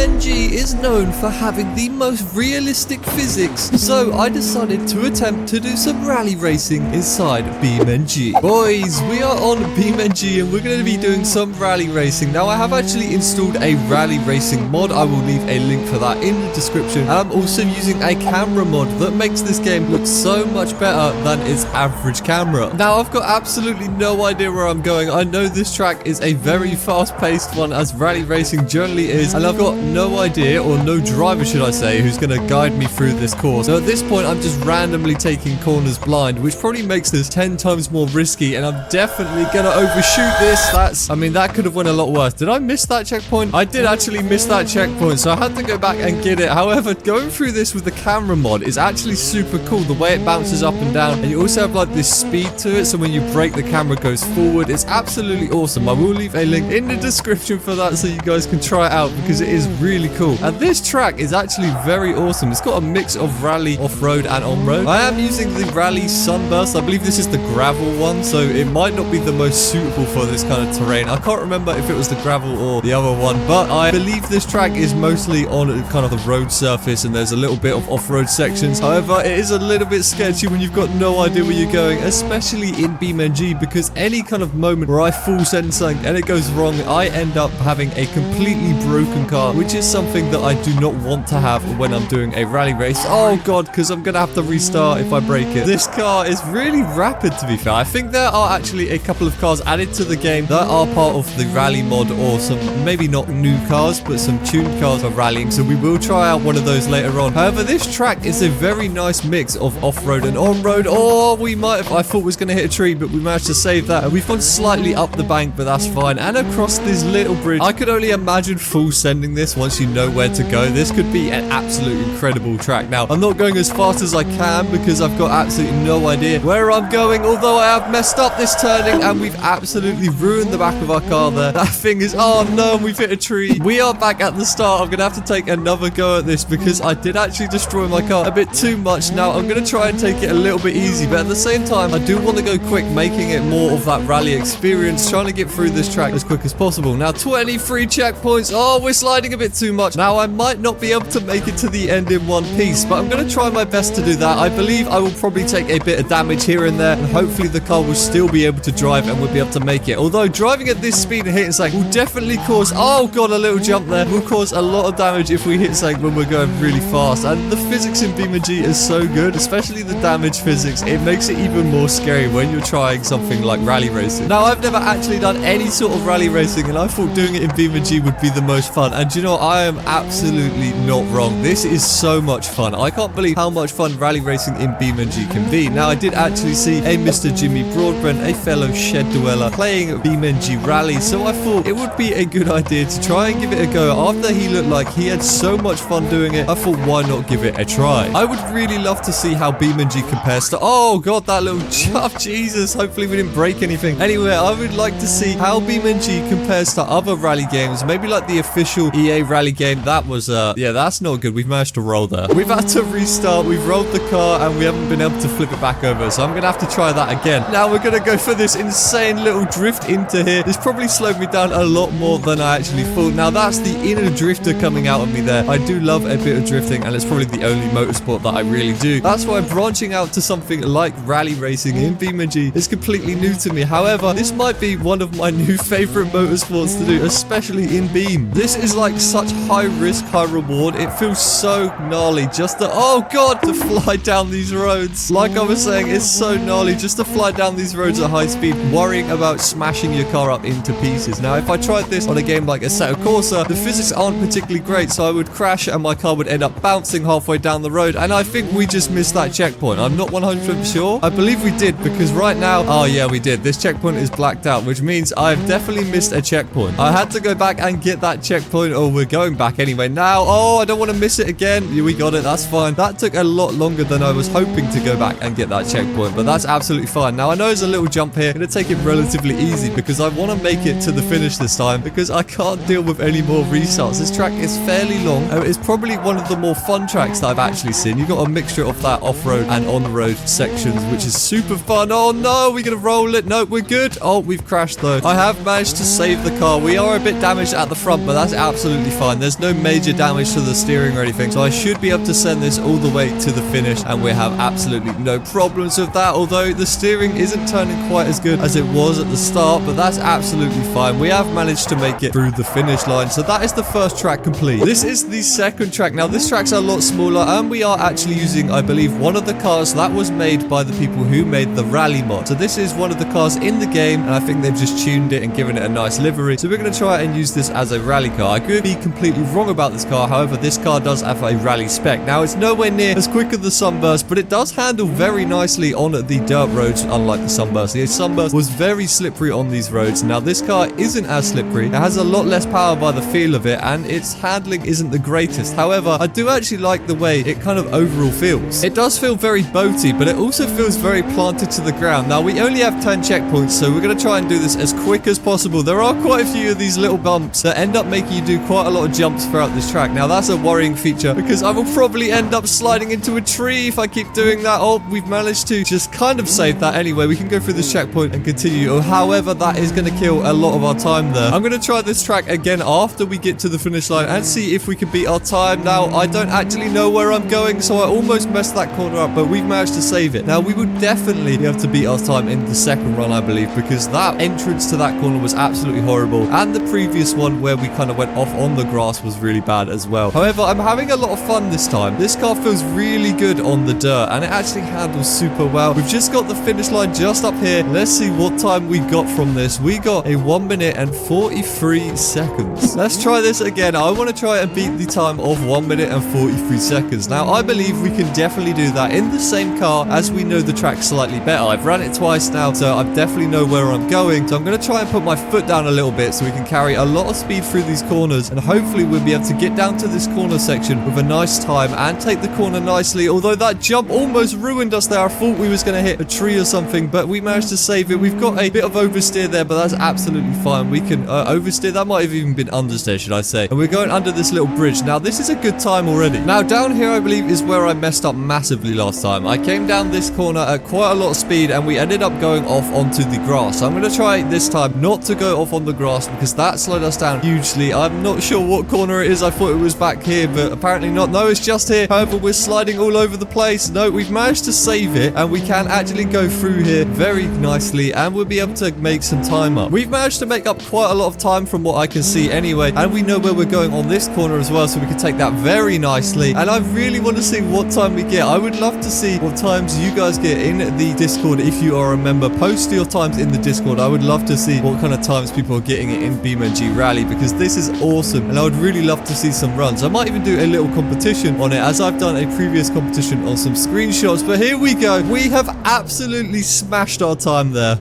BeamNG is known for having the most realistic physics, so I decided to attempt to do some rally racing inside BeamNG. Boys, we are on BeamNG and we're going to be doing some rally racing. Now, I have actually installed a rally racing mod. I will leave a link for that in the description. And I'm also using a camera mod that makes this game look so much better than its average camera. Now, I've got absolutely no idea where I'm going. I know this track is a very fast-paced one, as rally racing generally is, and I've got no idea, or no driver should I say, who's going to guide me through this course. So at this point, I'm just randomly taking corners blind, which probably makes this 10 times more risky, and I'm definitely going to overshoot this. That could have went a lot worse. Did I miss that checkpoint? I did actually miss that checkpoint, so I had to go back and get it. However, going through this with the camera mod is actually super cool. The way it bounces up and down, and you also have like this speed to it, so when you brake, the camera goes forward. It's absolutely awesome. I will leave a link in the description for that so you guys can try it out, because it is really cool. And this track is actually very awesome. It's got a mix of rally, off-road, and on-road. I am using the rally sunburst. I believe this is the gravel one, so it might not be the most suitable for this kind of terrain. I can't remember if it was the gravel or the other one, but I believe this track is mostly on kind of the road surface, and there's a little bit of off-road sections. However, it is a little bit sketchy when you've got no idea where you're going, especially in BeamNG, because any kind of moment where I full send something and it goes wrong, I end up having a completely broken car, which is something that I do not want to have when I'm doing a rally race. Oh god, because I'm gonna have to restart if I break it. This car is really rapid, to be fair. I think there are actually a couple of cars added to the game that are part of the rally mod, or some maybe not new cars, but some tuned cars for rallying, so we will try out one of those later on. However, this track is a very nice mix of off-road and on-road. Oh, we might have, I thought we was going to hit a tree, but we managed to save that. And we've gone slightly up the bank, but that's fine. And across this little bridge. I could only imagine full sending this once you know where to go. This could be an absolute incredible track. Now, I'm not going as fast as I can because I've got absolutely no idea where I'm going, although I have messed up this turning and we've absolutely ruined the back of our car there. That thing is, oh no, we've hit a tree. We are back at the start. I'm going to have to take another go at this because I did actually destroy my car a bit too much. Now, I'm going to try and take it a little bit easy, but at the same time, I do want to go quick, making it more of that rally experience, trying to get through this track as quick as possible. Now, 23 checkpoints. Oh, we're sliding a bit too much. Now, I might not be able to make it to the end in one piece, but I'm going to try my best to do that. I believe I will probably take a bit of damage here and there, and hopefully the car will still be able to drive and we'll be able to make it. Although, driving at this speed and hitting something will definitely cause, oh god, a little jump there, will cause a lot of damage if we hit something when we're going really fast. And the physics in BeamNG is so good, especially the damage physics. It makes it even more scary when you're trying something like rally racing. Now, I've never actually done any sort of rally racing, and I thought doing it in BeamNG would be the most fun. And you know, I am absolutely not wrong. This is so much fun. I can't believe how much fun rally racing in BeamNG can be. Now, I did actually see a Mr. Jimmy Broadbent, a fellow shed dweller, playing BeamNG Rally, so I thought it would be a good idea to try and give it a go. After he looked like he had so much fun doing it, I thought, why not give it a try? I would really love to see how BeamNG compares to, oh god, that little jump, Jesus, hopefully we didn't break anything. Anyway, I would like to see how BeamNG compares to other rally games, maybe like the official EA rally game. That was, yeah, that's not good. We've managed to roll there. We've had to restart, we've rolled the car, and we haven't been able to flip it back over, so I'm gonna have to try that again. Now, we're gonna go for this insane little drift into here. This probably slowed me down a lot more than I actually thought. Now, that's the inner drifter coming out of me there. I do love a bit of drifting, and it's probably the only motorsport that I really do. That's why branching out to something like rally racing in BeamNG is completely new to me. However, this might be one of my new favorite motorsports to do, especially in Beam. This is like such high risk, high reward. It feels so gnarly just to, oh god, to fly down these roads. Like I was saying, it's so gnarly just to fly down these roads at high speed, worrying about smashing your car up into pieces. Now, if I tried this on a game like Assetto Corsa, the physics aren't particularly great, so I would crash and my car would end up bouncing halfway down the road, and I think we just missed that checkpoint. I'm not 100% sure. I believe we did, because right now, oh yeah, we did. This checkpoint is blacked out, which means I've definitely missed a checkpoint. I had to go back and get that checkpoint, or we're going back anyway. Now, oh, I don't want to miss it again. Yeah, we got it. That's fine. That took a lot longer than I was hoping to go back and get that checkpoint, but that's absolutely fine. Now, I know there's a little jump here. I'm going to take it relatively easy because I want to make it to the finish this time, because I can't deal with any more restarts. This track is fairly long. It's probably one of the more fun tracks that I've actually seen. You've got a mixture of that off-road and on-road sections, which is super fun. Oh no, we're going to roll it. No, we're good. Oh, we've crashed though. I have managed to save the car. We are a bit damaged at the front, but that's absolutely absolutely fine. There's no major damage to the steering or anything, so I should be able to send this all the way to the finish, and we have absolutely no problems with that, although the steering isn't turning quite as good as it was at the start, but that's absolutely fine. We have managed to make it through the finish line, so that is the first track complete. This is the second track. Now, this track's a lot smaller, and we are actually using, I believe, one of the cars that was made by the people who made the rally mod. So this is one of the cars in the game, and I think they've just tuned it and given it a nice livery. So we're going to try and use this as a rally car. I could be completely wrong about this car, however, this car does have a rally spec. Now, it's nowhere near as quick as the Sunburst, but it does handle very nicely on the dirt roads, unlike the Sunburst. The Sunburst was very slippery on these roads. Now, this car isn't as slippery. It has a lot less power by the feel of it, and its handling isn't the greatest. However, I do actually like the way it kind of overall feels. It does feel very boaty, but it also feels very planted to the ground. Now, we only have 10 checkpoints, so we're going to try and do this as quick as possible. There are quite a few of these little bumps that end up making you do quite a lot of jumps throughout this track. Now, that's a worrying feature because I will probably end up sliding into a tree if I keep doing that. Oh, we've managed to just kind of save that anyway. We can go through this checkpoint and continue. However, that is going to kill a lot of our time there. I'm going to try this track again after we get to the finish line and see if we can beat our time. Now, I don't actually know where I'm going, so I almost messed that corner up, but we've managed to save it. Now, we would definitely be able to beat our time in the second run, I believe, because that entrance to that corner was absolutely horrible, and the previous one where we kind of went off on the grass was really bad as well. However, I'm having a lot of fun this time. This car feels really good on the dirt, and it actually handles super well. We've just got the finish line just up here. Let's see what time we got from this. We got a 1 minute and 43 seconds. Let's try this again. I want to try and beat the time of 1 minute and 43 seconds. Now, I believe we can definitely do that in the same car, as we know the track slightly better. I've run it twice now, so I definitely know where I'm going. So I'm going to try and put my foot down a little bit so we can carry a lot of speed through these corners, and hopefully we'll be able to get down to this corner section with a nice time and take the corner nicely. Although that jump almost ruined us there. I thought we was going to hit a tree or something, but we managed to save it. We've got a bit of oversteer there, but that's absolutely fine. We can oversteer. That might have even been understeer, should I say. And we're going under this little bridge. Now, this is a good time already. Now, down here, I believe, is where I messed up massively last time. I came down this corner at quite a lot of speed, and we ended up going off onto the grass. So I'm going to try this time not to go off on the grass, because that slowed us down hugely. I'm not sure what corner it is. I thought it was back here, but apparently not. No, it's just here. However, we're sliding all over the place. No, we've managed to save it, and we can actually go through here very nicely, and we'll be able to make some time up. We've managed to make up quite a lot of time from what I can see anyway, and we know where we're going on this corner as well, so we can take that very nicely. And I really want to see what time we get. I would love to see what times you guys get in the Discord. If you are a member, post your times in the Discord. I would love to see what kind of times people are getting it in BeamNG Rally, because this is awesome, and I would really love to see some runs. I might even do a little competition on it, as I've done a previous competition on some screenshots. But here we go. We have absolutely smashed our time there.